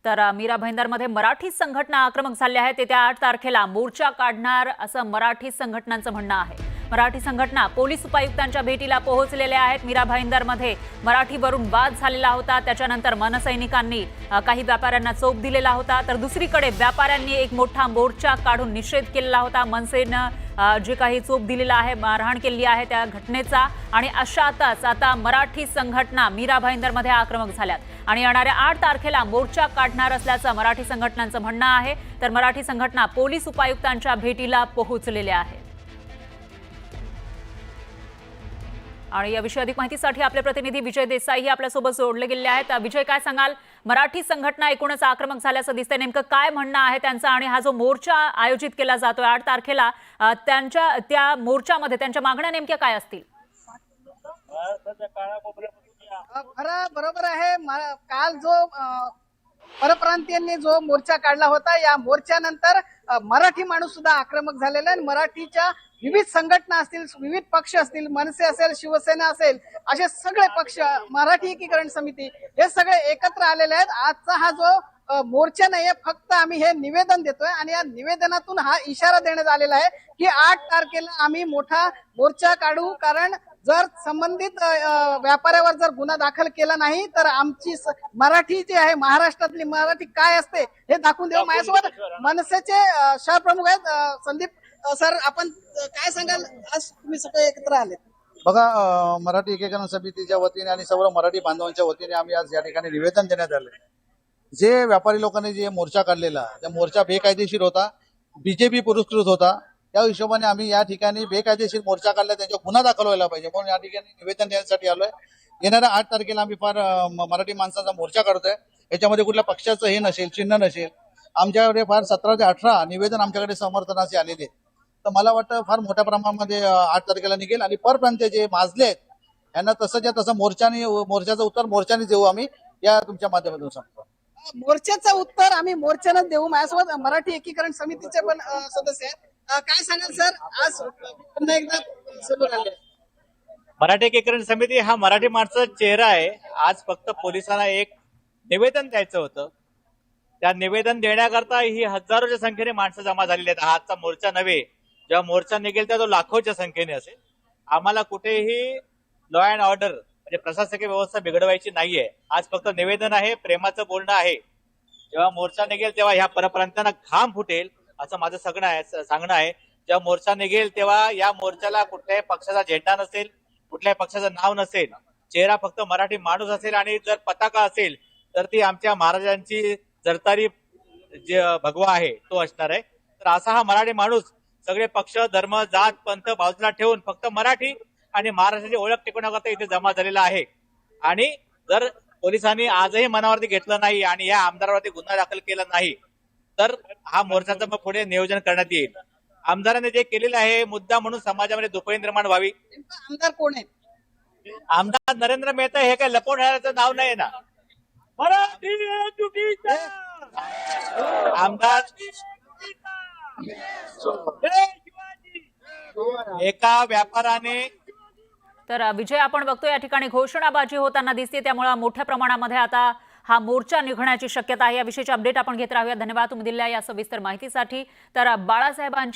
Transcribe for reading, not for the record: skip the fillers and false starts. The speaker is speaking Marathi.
तर मीरा भाईंदरमध्ये मराठी संघटना आक्रमक झाल्या आहेत. येत्या 8 तारखेला मोर्चा काढणार असं मराठी संघटनांचं म्हणणं आहे. मराठी संघटना पोलीस उपायुक्तांच्या भेटीला पोहोचलेल्या आहेत. मीरा भाईंदरमध्ये मराठीवरून वाद झालेला होता. त्याच्यानंतर मनसैनिकांनी काही व्यापाऱ्यांना चोप दिलेला होता. तर दुसरीकडे व्यापाऱ्यांनी एक मोठा मोर्चा काढून निषेध केलेला होता. मनसेनं जे काही चोप दिलेला आहे, मारहाण केली आहे त्या घटनेचा. आणि अशातच आता मराठी संघटना मीरा भाईंदरमध्ये आक्रमक झाल्यात आणि येणाऱ्या 8 तारखेला मोर्चा काढणार असल्याचं मराठी संघटनांचं म्हणणं आहे. तर मराठी संघटना पोलीस उपायुक्तांच्या भेटीला पोहोचलेल्या आहेत. आणि याविषयी अधिक माहितीसाठी आपले प्रतिनिधी विजय देसाई हे आपल्यासोबत जोडले गेले आहेत. विजय, काय सांगाल? मराठी संघटना एकूणच आक्रमक झाल्याचं दिसतंय, नेमकं काय म्हणणं आहे त्यांचं? आणि हा जो मोर्चा आयोजित केला जातोय 8 तारखेला, त्या मोर्चामध्ये त्यांच्या मागण्या नेमक्या काय असतील? बरोबर आहे. काल जो परप्रांतीयांनी जो मोर्चा काढला होता, या मोर्चानंतर मराठी माणूस सुद्धा आक्रमक झालेला आहे. मराठीच्या विविध संघटना असतील, विविध पक्ष असतील, मनसे असेल, शिवसेना असेल, असे सगळे पक्ष, मराठी एकीकरण समिती, हे सगळे एकत्र आलेले आहेत. आजचा हा जो मोर्चा नाहीये, फक्त आम्ही हे निवेदन देतोय आणि या निवेदनातून हा इशारा देण्यात आलेला आहे की 8 तारखेला आम्ही मोठा मोर्चा काढू. कारण जर संबंधित व्यापाऱ्यावर जर गुन्हा दाखल केला नाही तर आमची मराठी जी आहे, महाराष्ट्रातली मराठी काय असते हे दाखवून देऊ. माझ्यासोबत मनसेचे शहर प्रमुख आहेत. संदीप सर, आपण काय सांगाल? आज तुम्ही सगळे एकत्र आले. बघा, मराठी एकीकरण समितीच्या वतीने आणि सर्व मराठी बांधवांच्या वतीने आम्ही आज या ठिकाणी निवेदन देण्यात आले. जे व्यापारी लोकांनी जे मोर्चा काढलेला, त्या मोर्चा बेकायदेशीर होता, बीजेपी पुरस्कृत होता. त्या हिशोबाने आम्ही या ठिकाणी बेकायदेशीर मोर्चा काढला, त्यांचा गुन्हा दाखल व्हायला पाहिजे म्हणून या ठिकाणी निवेदन देण्यासाठी आलोय. येणाऱ्या 8 तारखेला आम्ही फार मराठी माणसाचा मोर्चा काढतोय. याच्यामध्ये कुठल्या पक्षाचं हे नसेल, चिन्ह नसेल. आमच्याकडे फार 17 ते 18 निवेदन आमच्याकडे समर्थनाचे आलेले. तर मला वाटतं फार मोठ्या प्रमाणामध्ये 8 तारखेला निघेल. आणि परप्रांतीय जे माजले आहेत यांना तसंच्या तसं मोर्चाचं उत्तर मोर्चाने देऊ आम्ही, या तुमच्या माध्यमातून सांगतो. मोर्चाचं उत्तर आम्ही मोर्चानं देऊ. माझ्यासोबत मराठी एकीकरण समितीचे पण सदस्य आहेत. काय सांगाल सर? आज पुन्हा एकदा समोर आले. मराठी एकीकरण समिती हा मराठी माणसाचा चेहरा आहे. आज फक्त पोलिसांना एक निवेदन द्यायचं होतं. त्या निवेदन देण्याकरता ही हजारोच्या संख्येने माणसं जमा झालेली आहेत. हा आजचा मोर्चा नव्हे, जेव्हा मोर्चा निघेल तेव्हा तो लाखोच्या संख्येने असेल. आम्हाला कुठेही लॉ अँड ऑर्डर म्हणजे प्रशासकीय व्यवस्था बिघडवायची नाहीये. आज फक्त निवेदन आहे, प्रेमाचं बोलणं आहे. जेव्हा मोर्चा निघेल तेव्हा ह्या परप्रांतांना घाम फुटेल असं माझं सांगणं आहे. जेव्हा मोर्चा निघेल तेव्हा या मोर्चाला कुठल्याही पक्षाचा झेंडा नसेल, कुठल्याही पक्षाचं नाव नसेल, चेहरा फक्त मराठी माणूस असेल. आणि जर पताका असेल तर ती आमच्या महाराजांची जरतारी जे भगवा आहे तो असणार आहे. तर असा हा मराठी माणूस सगळे पक्ष, धर्म, जात, पंथ बाजूला ठेवून फक्त मराठी आणि महाराष्ट्राची ओळख टिकवण्याकरता इथे जमा झालेला आहे. आणि जर पोलिसांनी आजही मनावरती घेतलं नाही आणि या आमदारावरती गुन्हा दाखल केला नाही तर हा मोर्चाचं मग पुढे नियोजन करण्यात येईल. आमदारांनी जे केलेलं आहे मुद्दा म्हणून समाजामध्ये दुफळी निर्माण व्हावी. आमदार कोण आहेत? आमदार नरेंद्र मेहता हे काय लपवण्याचं नाव नाही ना. आमदार एका व्यापाराने. तर विजय, आपण बघतो या ठिकाणी घोषणाबाजी होताना दिसते, त्यामुळे मोठ्या प्रमाणामध्ये आता हा मोर्चा निघण्याची शक्यता आहे. याविषयीचे अपडेट आपण घेत राहूया. धन्यवाद तुम्ही दिलेल्या या सविस्तर माहितीसाठी. तर बाळासाहेबांची